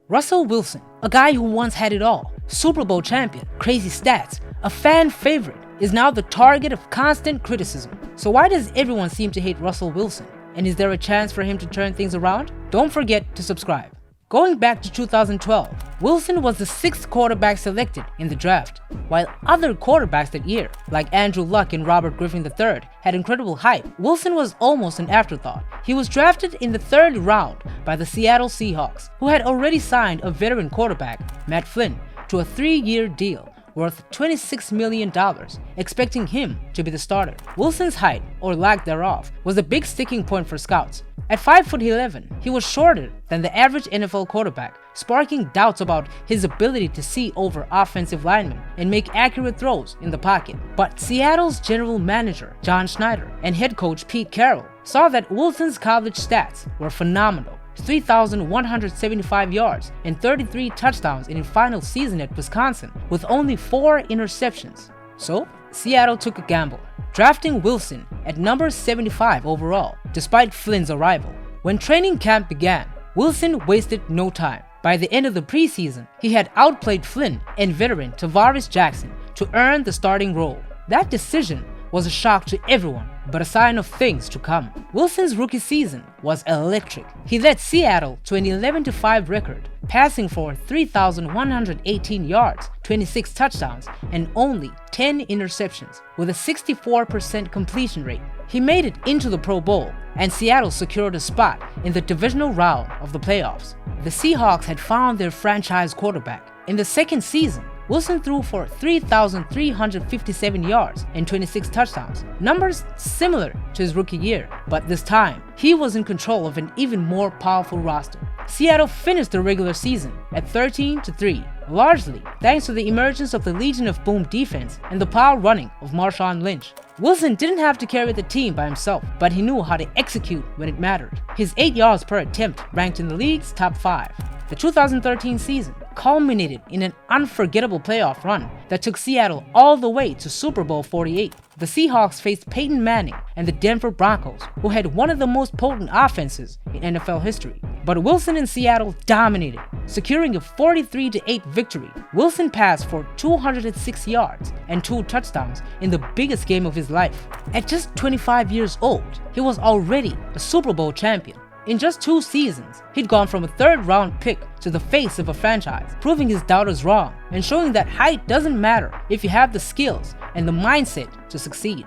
Russell Wilson, a guy who once had it all, Super Bowl champion, crazy stats, a fan favorite, is now the target of constant criticism. So why does everyone seem to hate Russell Wilson? And is there a chance for him to turn things around? Don't forget to subscribe. Going back to 2012, Wilson was the 6th quarterback selected in the draft. While other quarterbacks that year, like Andrew Luck and Robert Griffin III, had incredible hype, Wilson was almost an afterthought. He was drafted in the 3rd round by the Seattle Seahawks, who had already signed a veteran quarterback, Matt Flynn, to a 3-year deal worth $26 million, expecting him to be the starter. Wilson's height, or lack thereof, was a big sticking point for scouts. At 5'11", he was shorter than the average NFL quarterback, sparking doubts about his ability to see over offensive linemen and make accurate throws in the pocket. But Seattle's general manager, John Schneider, and head coach Pete Carroll saw that Wilson's college stats were phenomenal. 3,175 yards and 33 touchdowns in his final season at Wisconsin, with only 4 interceptions. So, Seattle took a gamble, drafting Wilson at number 75 overall, despite Flynn's arrival. When training camp began, Wilson wasted no time. By the end of the preseason, he had outplayed Flynn and veteran Tavares Jackson to earn the starting role. That decision was a shock to everyone, but a sign of things to come. Wilson's rookie season was electric. He led Seattle to an 11-5 record, passing for 3,118 yards, 26 touchdowns, and only 10 interceptions, with a 64% completion rate. He made it into the Pro Bowl, and Seattle secured a spot in the divisional round of the playoffs. The Seahawks had found their franchise quarterback. In the second season, Wilson threw for 3,357 yards and 26 touchdowns, numbers similar to his rookie year, but this time, he was in control of an even more powerful roster. Seattle finished the regular season at 13-3, largely thanks to the emergence of the Legion of Boom defense and the power running of Marshawn Lynch. Wilson didn't have to carry the team by himself, but he knew how to execute when it mattered. His 8 yards per attempt ranked in the league's top 5. The 2013 season culminated in an unforgettable playoff run that took Seattle all the way to Super Bowl 48. The Seahawks faced Peyton Manning and the Denver Broncos, who had one of the most potent offenses in NFL history. But Wilson and Seattle dominated, securing a 43-8 victory. Wilson passed for 206 yards and 2 touchdowns in the biggest game of his life. At just 25 years old, he was already a Super Bowl champion. In just 2 seasons, he'd gone from a 3rd-round pick to the face of a franchise, proving his doubters wrong and showing that height doesn't matter if you have the skills and the mindset to succeed.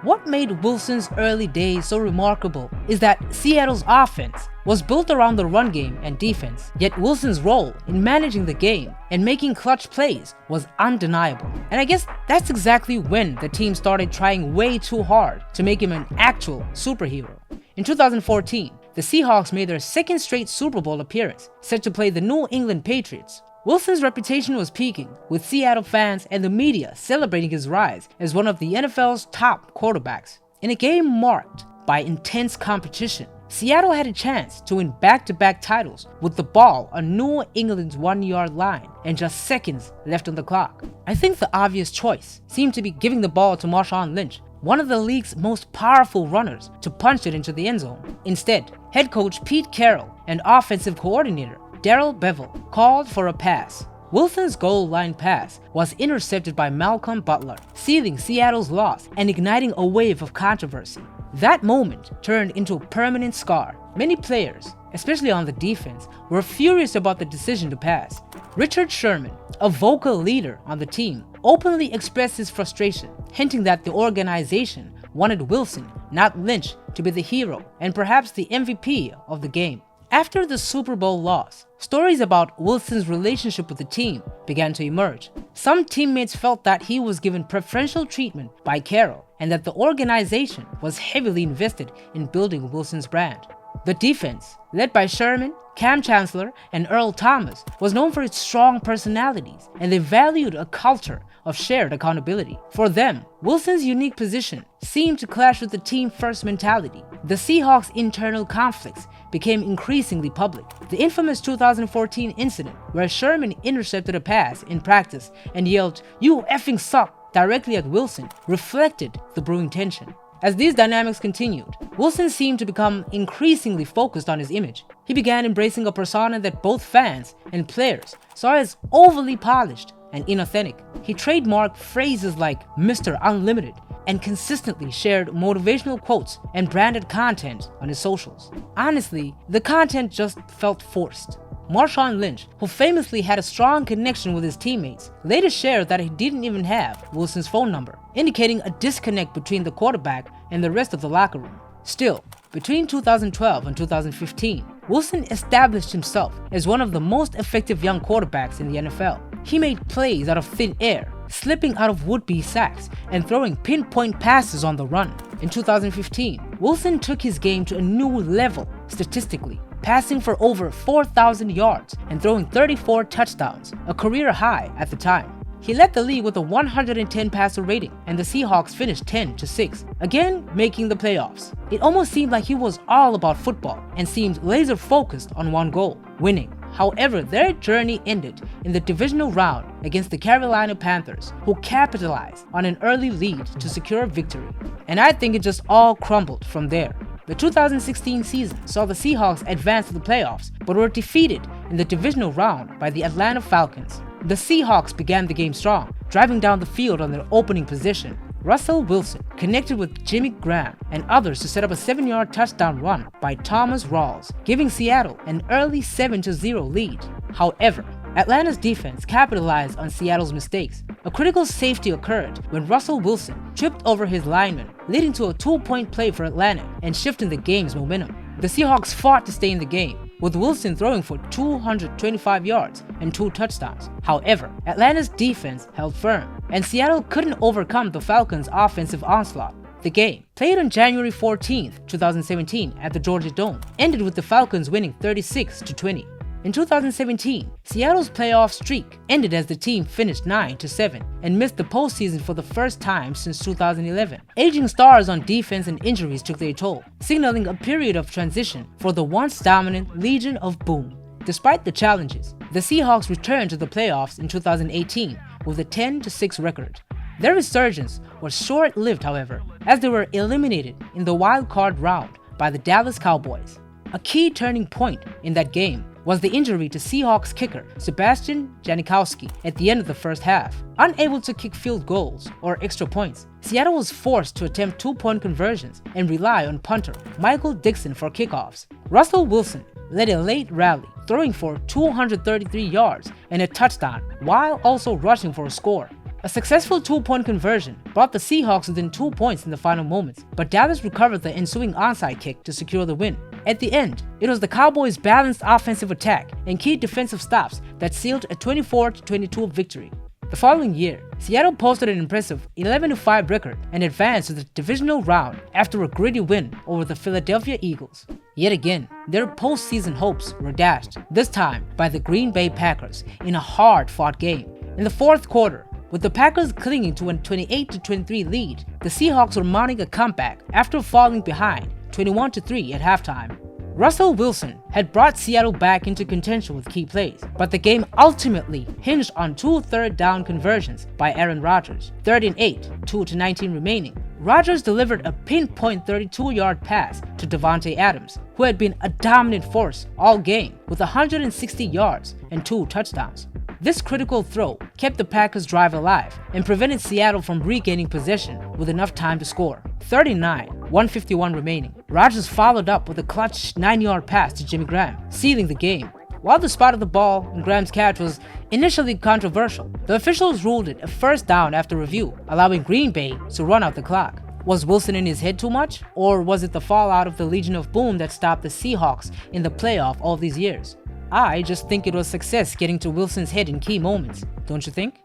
What made Wilson's early days so remarkable is that Seattle's offense was built around the run game and defense, yet Wilson's role in managing the game and making clutch plays was undeniable. And I guess that's exactly when the team started trying way too hard to make him an actual superhero. In 2014, the Seahawks made their 2nd straight Super Bowl appearance, set to play the New England Patriots. Wilson's reputation was peaking, with Seattle fans and the media celebrating his rise as one of the NFL's top quarterbacks. In a game marked by intense competition, Seattle had a chance to win back-to-back titles with the ball on New England's 1-yard line and just seconds left on the clock. I think the obvious choice seemed to be giving the ball to Marshawn Lynch, one of the league's most powerful runners, to punch it into the end zone. Instead, head coach Pete Carroll and offensive coordinator Darrell Bevell called for a pass. Wilson's goal line pass was intercepted by Malcolm Butler, sealing Seattle's loss and igniting a wave of controversy. That moment turned into a permanent scar. Many players, especially on the defense, were furious about the decision to pass. Richard Sherman, a vocal leader on the team, openly expressed his frustration, hinting that the organization wanted Wilson, not Lynch, to be the hero and perhaps the MVP of the game. After the Super Bowl loss, stories about Wilson's relationship with the team began to emerge. Some teammates felt that he was given preferential treatment by Carroll and that the organization was heavily invested in building Wilson's brand. The defense, led by Sherman, Cam Chancellor, and Earl Thomas, was known for its strong personalities, and they valued a culture of shared accountability. For them, Wilson's unique position seemed to clash with the team-first mentality. The Seahawks' internal conflicts became increasingly public. The infamous 2014 incident where Sherman intercepted a pass in practice and yelled, "You effing suck," directly at Wilson, reflected the brewing tension. As these dynamics continued, Wilson seemed to become increasingly focused on his image. He began embracing a persona that both fans and players saw as overly polished and inauthentic. He trademarked phrases like Mr. Unlimited and consistently shared motivational quotes and branded content on his socials. Honestly, the content just felt forced. Marshawn Lynch, who famously had a strong connection with his teammates, later shared that he didn't even have Wilson's phone number, indicating a disconnect between the quarterback and the rest of the locker room. Still, between 2012 and 2015, Wilson established himself as one of the most effective young quarterbacks in the NFL. He made plays out of thin air, slipping out of would-be sacks and throwing pinpoint passes on the run. In 2015, Wilson took his game to a new level statistically, passing for over 4,000 yards and throwing 34 touchdowns, a career high at the time. He led the league with a 110 passer rating, and the Seahawks finished 10-6, again making the playoffs. It almost seemed like he was all about football and seemed laser focused on one goal, winning. However, their journey ended in the divisional round against the Carolina Panthers, who capitalized on an early lead to secure victory. And I think it just all crumbled from there. The 2016 season saw the Seahawks advance to the playoffs, but were defeated in the divisional round by the Atlanta Falcons. The Seahawks began the game strong, driving down the field on their opening possession. Russell Wilson connected with Jimmy Graham and others to set up a 7-yard touchdown run by Thomas Rawls, giving Seattle an early 7-0 lead. However, Atlanta's defense capitalized on Seattle's mistakes. A critical safety occurred when Russell Wilson tripped over his lineman, leading to a 2-point play for Atlanta and shifting the game's momentum. The Seahawks fought to stay in the game, with Wilson throwing for 225 yards and 2 touchdowns. However, Atlanta's defense held firm, and Seattle couldn't overcome the Falcons' offensive onslaught. The game, played on January 14, 2017 at the Georgia Dome, ended with the Falcons winning 36-20. In 2017, Seattle's playoff streak ended as the team finished 9-7 and missed the postseason for the first time since 2011. Aging stars on defense and injuries took their toll, signaling a period of transition for the once dominant Legion of Boom. Despite the challenges, the Seahawks returned to the playoffs in 2018 with a 10-6 record. Their resurgence was short-lived, however, as they were eliminated in the wild card round by the Dallas Cowboys. A key turning point in that game was the injury to Seahawks kicker Sebastian Janikowski at the end of the first half. Unable to kick field goals or extra points, Seattle was forced to attempt 2-point conversions and rely on punter Michael Dixon for kickoffs. Russell Wilson led a late rally, throwing for 233 yards and a touchdown while also rushing for a score. A successful 2-point conversion brought the Seahawks within 2 points in the final moments, but Dallas recovered the ensuing onside kick to secure the win. At the end, it was the Cowboys' balanced offensive attack and key defensive stops that sealed a 24-22 victory. The following year, Seattle posted an impressive 11-5 record and advanced to the divisional round after a gritty win over the Philadelphia Eagles. Yet again, their postseason hopes were dashed, this time by the Green Bay Packers in a hard-fought game. In the fourth quarter, with the Packers clinging to a 28-23 lead, the Seahawks were mounting a comeback after falling behind 21-3 at halftime. Russell Wilson had brought Seattle back into contention with key plays, but the game ultimately hinged on 2 third-down conversions by Aaron Rodgers. 3rd and 8, 2-19 remaining. Rodgers delivered a pinpoint 32-yard pass to Davante Adams, who had been a dominant force all game with 160 yards and 2 touchdowns. This critical throw kept the Packers' drive alive and prevented Seattle from regaining possession with enough time to score. 39, 151 remaining. Rodgers followed up with a clutch 9-yard pass to Jimmy Graham, sealing the game. While the spot of the ball in Graham's catch was initially controversial, the officials ruled it a first down after review, allowing Green Bay to run out the clock. Was Wilson in his head too much? Or was it the fallout of the Legion of Boom that stopped the Seahawks in the playoff all these years? I just think it was success getting to Wilson's head in key moments, don't you think?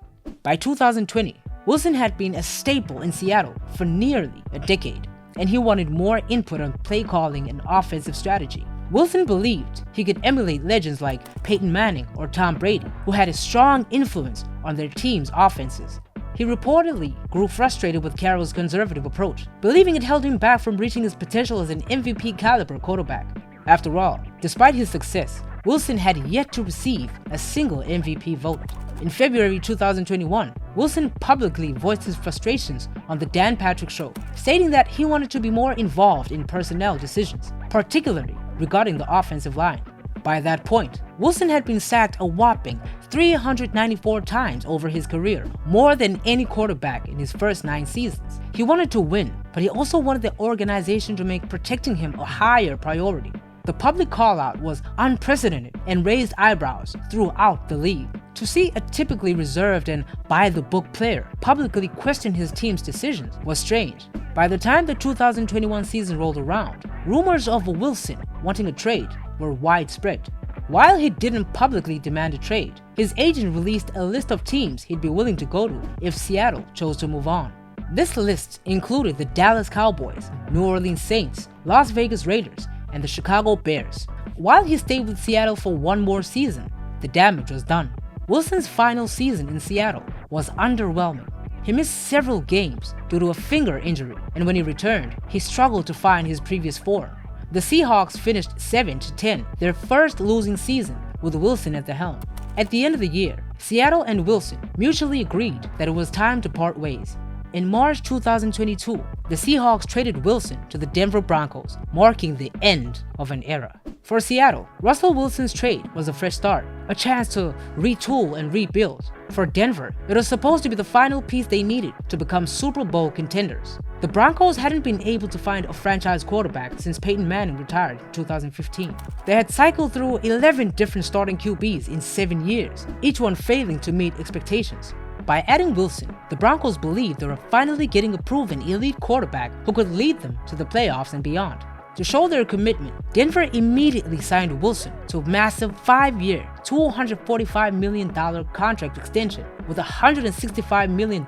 By 2020, Wilson had been a staple in Seattle for nearly a decade, and he wanted more input on play calling and offensive strategy. Wilson believed he could emulate legends like Peyton Manning or Tom Brady, who had a strong influence on their team's offenses. He reportedly grew frustrated with Carroll's conservative approach, believing it held him back from reaching his potential as an MVP-caliber quarterback. After all, despite his success, Wilson had yet to receive a single MVP vote. In February 2021, Wilson publicly voiced his frustrations on the Dan Patrick Show, stating that he wanted to be more involved in personnel decisions, particularly regarding the offensive line. By that point, Wilson had been sacked a whopping 394 times over his career, more than any quarterback in his first 9 seasons. He wanted to win, but he also wanted the organization to make protecting him a higher priority. The public call-out was unprecedented and raised eyebrows throughout the league. To see a typically reserved and by-the-book player publicly question his team's decisions was strange. By the time the 2021 season rolled around, rumors of Wilson wanting a trade were widespread. While he didn't publicly demand a trade, his agent released a list of teams he'd be willing to go to if Seattle chose to move on. This list included the Dallas Cowboys, New Orleans Saints, Las Vegas Raiders, and the Chicago Bears. While he stayed with Seattle for one more season, the damage was done. Wilson's final season in Seattle was underwhelming. He missed several games due to a finger injury, and when he returned, he struggled to find his previous form. The Seahawks finished 7-10, their first losing season with Wilson at the helm. At the end of the year, Seattle and Wilson mutually agreed that it was time to part ways. In March 2022, the Seahawks traded Wilson to the Denver Broncos, marking the end of an era. For Seattle, Russell Wilson's trade was a fresh start, a chance to retool and rebuild. For Denver, it was supposed to be the final piece they needed to become Super Bowl contenders. The Broncos hadn't been able to find a franchise quarterback since Peyton Manning retired in 2015. They had cycled through 11 different starting QBs in 7 years, each one failing to meet expectations. By adding Wilson, the Broncos believed they were finally getting a proven elite quarterback who could lead them to the playoffs and beyond. To show their commitment, Denver immediately signed Wilson to a massive 5-year, $245 million contract extension with $165 million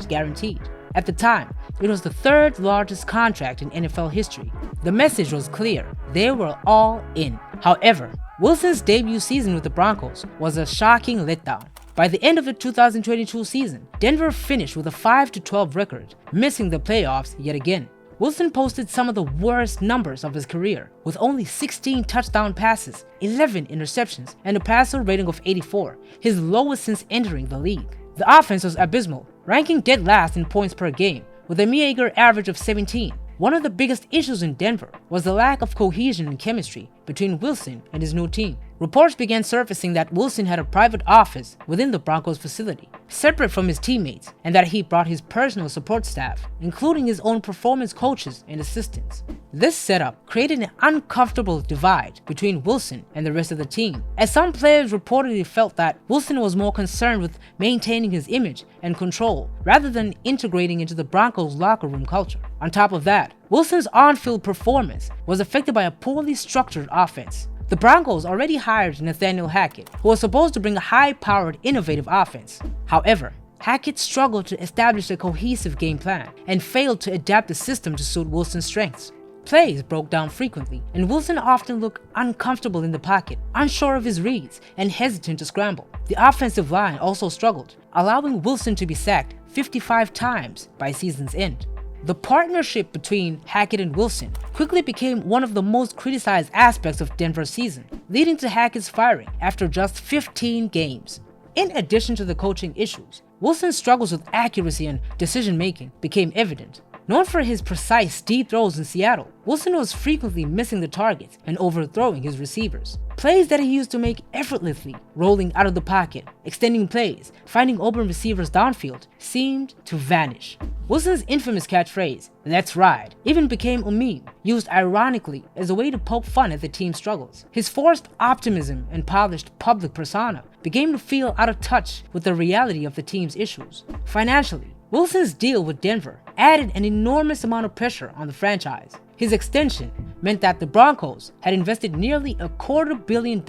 guaranteed. At the time, it was the 3rd largest contract in NFL history. The message was clear: they were all in. However, Wilson's debut season with the Broncos was a shocking letdown. By the end of the 2022 season, Denver finished with a 5-12 record, missing the playoffs yet again. Wilson posted some of the worst numbers of his career, with only 16 touchdown passes, 11 interceptions, and a passer rating of 84, his lowest since entering the league. The offense was abysmal, ranking dead last in points per game, with a meager average of 17. One of the biggest issues in Denver was the lack of cohesion and chemistry between Wilson and his new team. Reports began surfacing that Wilson had a private office within the Broncos facility, separate from his teammates, and that he brought his personal support staff, including his own performance coaches and assistants. This setup created an uncomfortable divide between Wilson and the rest of the team, as some players reportedly felt that Wilson was more concerned with maintaining his image and control rather than integrating into the Broncos' locker room culture. On top of that, Wilson's on-field performance was affected by a poorly structured offense. The Broncos already hired Nathaniel Hackett, who was supposed to bring a high-powered, innovative offense. However, Hackett struggled to establish a cohesive game plan and failed to adapt the system to suit Wilson's strengths. Plays broke down frequently, and Wilson often looked uncomfortable in the pocket, unsure of his reads, and hesitant to scramble. The offensive line also struggled, allowing Wilson to be sacked 55 times by season's end. The partnership between Hackett and Wilson quickly became one of the most criticized aspects of Denver's season, leading to Hackett's firing after just 15 games. In addition to the coaching issues, Wilson's struggles with accuracy and decision-making became evident. Known for his precise deep throws in Seattle, Wilson was frequently missing the targets and overthrowing his receivers. Plays that he used to make effortlessly, rolling out of the pocket, extending plays, finding open receivers downfield, seemed to vanish. Wilson's infamous catchphrase, "Let's ride," even became a meme, used ironically as a way to poke fun at the team's struggles. His forced optimism and polished public persona began to feel out of touch with the reality of the team's issues. Financially, Wilson's deal with Denver added an enormous amount of pressure on the franchise. His extension meant that the Broncos had invested nearly $250 million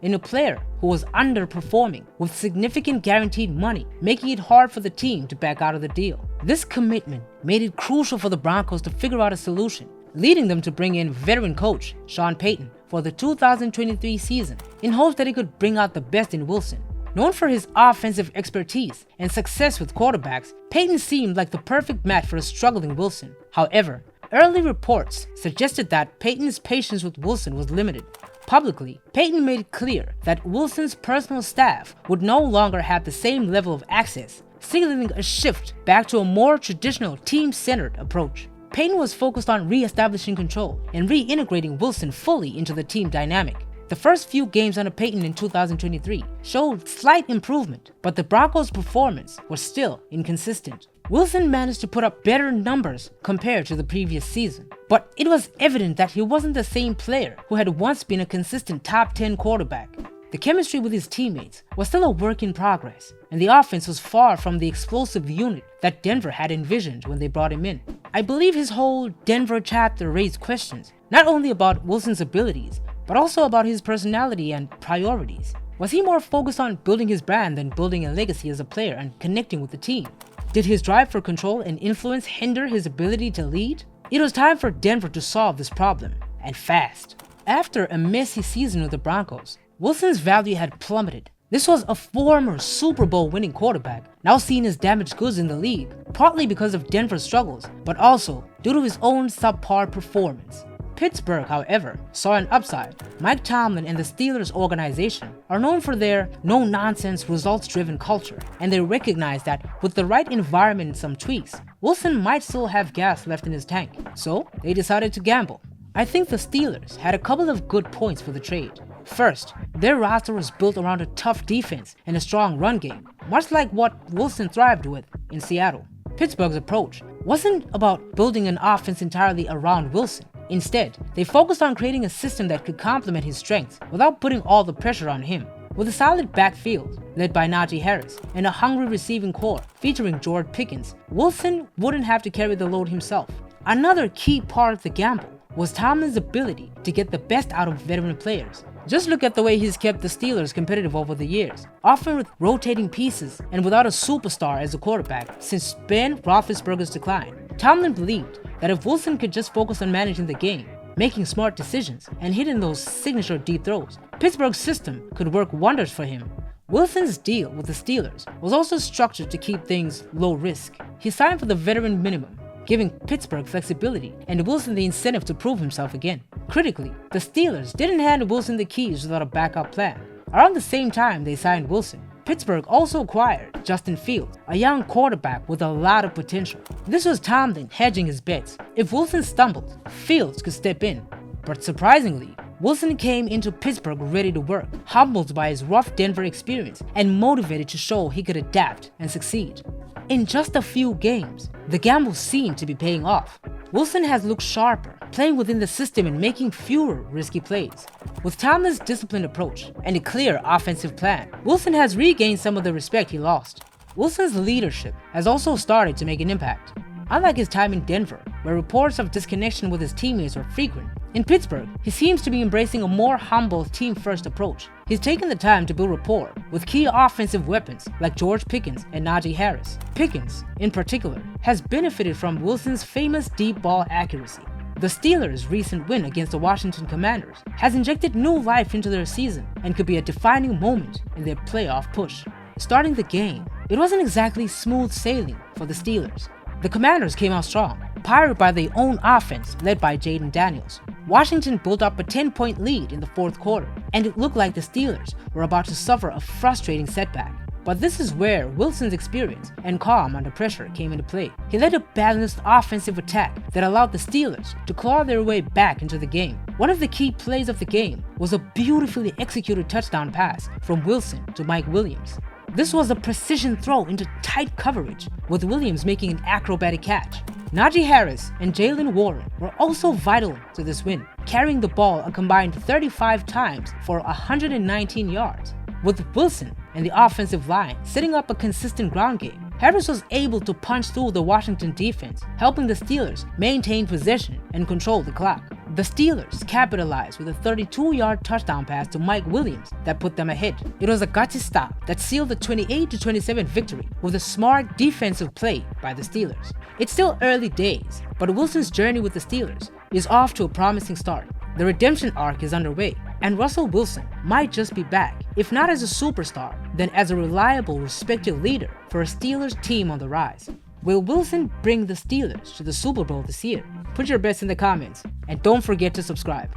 in a player who was underperforming, with significant guaranteed money, making it hard for the team to back out of the deal. This commitment made it crucial for the Broncos to figure out a solution, leading them to bring in veteran coach Sean Payton for the 2023 season, in hopes that he could bring out the best in Wilson. Known for his offensive expertise and success with quarterbacks, Payton seemed like the perfect match for a struggling Wilson. However, early reports suggested that Payton's patience with Wilson was limited. Publicly, Payton made it clear that Wilson's personal staff would no longer have the same level of access, signaling a shift back to a more traditional team-centered approach. Payton was focused on re-establishing control and reintegrating Wilson fully into the team dynamic. The first few games under Peyton in 2023 showed slight improvement, but the Broncos' performance was still inconsistent. Wilson managed to put up better numbers compared to the previous season, but it was evident that he wasn't the same player who had once been a consistent top 10 quarterback. The chemistry with his teammates was still a work in progress, and the offense was far from the explosive unit that Denver had envisioned when they brought him in. I believe his whole Denver chapter raised questions, not only about Wilson's abilities, but also about his personality and priorities. Was he more focused on building his brand than building a legacy as a player and connecting with the team? Did his drive for control and influence hinder his ability to lead? It was time for Denver to solve this problem, and fast. After a messy season with the Broncos, Wilson's value had plummeted. This was a former Super Bowl winning quarterback, now seen as damaged goods in the league, partly because of Denver's struggles, but also due to his own subpar performance. Pittsburgh, however, saw an upside. Mike Tomlin and the Steelers organization are known for their no-nonsense, results-driven culture, and they recognize that with the right environment and some tweaks, Wilson might still have gas left in his tank. So they decided to gamble. I think the Steelers had a couple of good points for the trade. First, their roster was built around a tough defense and a strong run game, much like what Wilson thrived with in Seattle. Pittsburgh's approach wasn't about building an offense entirely around Wilson. Instead, they focused on creating a system that could complement his strengths without putting all the pressure on him. With a solid backfield, led by Najee Harris, and a hungry receiving core featuring George Pickens, Wilson wouldn't have to carry the load himself. Another key part of the gamble was Tomlin's ability to get the best out of veteran players. Just look at the way he's kept the Steelers competitive over the years, often with rotating pieces and without a superstar as a quarterback since Ben Roethlisberger's decline. Tomlin believed that if Wilson could just focus on managing the game, making smart decisions, and hitting those signature deep throws, Pittsburgh's system could work wonders for him. Wilson's deal with the Steelers was also structured to keep things low risk. He signed for the veteran minimum, giving Pittsburgh flexibility and Wilson the incentive to prove himself again. Critically, the Steelers didn't hand Wilson the keys without a backup plan. Around the same time they signed Wilson, Pittsburgh also acquired Justin Fields, a young quarterback with a lot of potential. This was Tomlin hedging his bets. If Wilson stumbled, Fields could step in. But surprisingly, Wilson came into Pittsburgh ready to work, humbled by his rough Denver experience and motivated to show he could adapt and succeed. In just a few games, the gamble seemed to be paying off. Wilson has looked sharper, playing within the system and making fewer risky plays. With Tomlin's disciplined approach and a clear offensive plan, Wilson has regained some of the respect he lost. Wilson's leadership has also started to make an impact. Unlike his time in Denver, where reports of disconnection with his teammates were frequent, in Pittsburgh, he seems to be embracing a more humble, team-first approach. He's taken the time to build rapport with key offensive weapons like George Pickens and Najee Harris. Pickens, in particular, has benefited from Wilson's famous deep ball accuracy. The Steelers' recent win against the Washington Commanders has injected new life into their season and could be a defining moment in their playoff push. Starting the game, it wasn't exactly smooth sailing for the Steelers. The Commanders came out strong, powered by their own offense led by Jaden Daniels. Washington built up a 10-point lead in the fourth quarter, and it looked like the Steelers were about to suffer a frustrating setback. But this is where Wilson's experience and calm under pressure came into play. He led a balanced offensive attack that allowed the Steelers to claw their way back into the game. One of the key plays of the game was a beautifully executed touchdown pass from Wilson to Mike Williams. This was a precision throw into tight coverage, with Williams making an acrobatic catch. Najee Harris and Jalen Warren were also vital to this win, carrying the ball a combined 35 times for 119 yards. With Wilson and the offensive line setting up a consistent ground game, Harris was able to punch through the Washington defense, helping the Steelers maintain possession and control the clock. The Steelers capitalized with a 32-yard touchdown pass to Mike Williams that put them ahead. It was a gutsy stop that sealed the 28-27 victory with a smart defensive play by the Steelers. It's still early days, but Wilson's journey with the Steelers is off to a promising start. The redemption arc is underway, and Russell Wilson might just be back, if not as a superstar, then as a reliable, respected leader for a Steelers team on the rise. Will Wilson bring the Steelers to the Super Bowl this year? Put your bets in the comments, and don't forget to subscribe.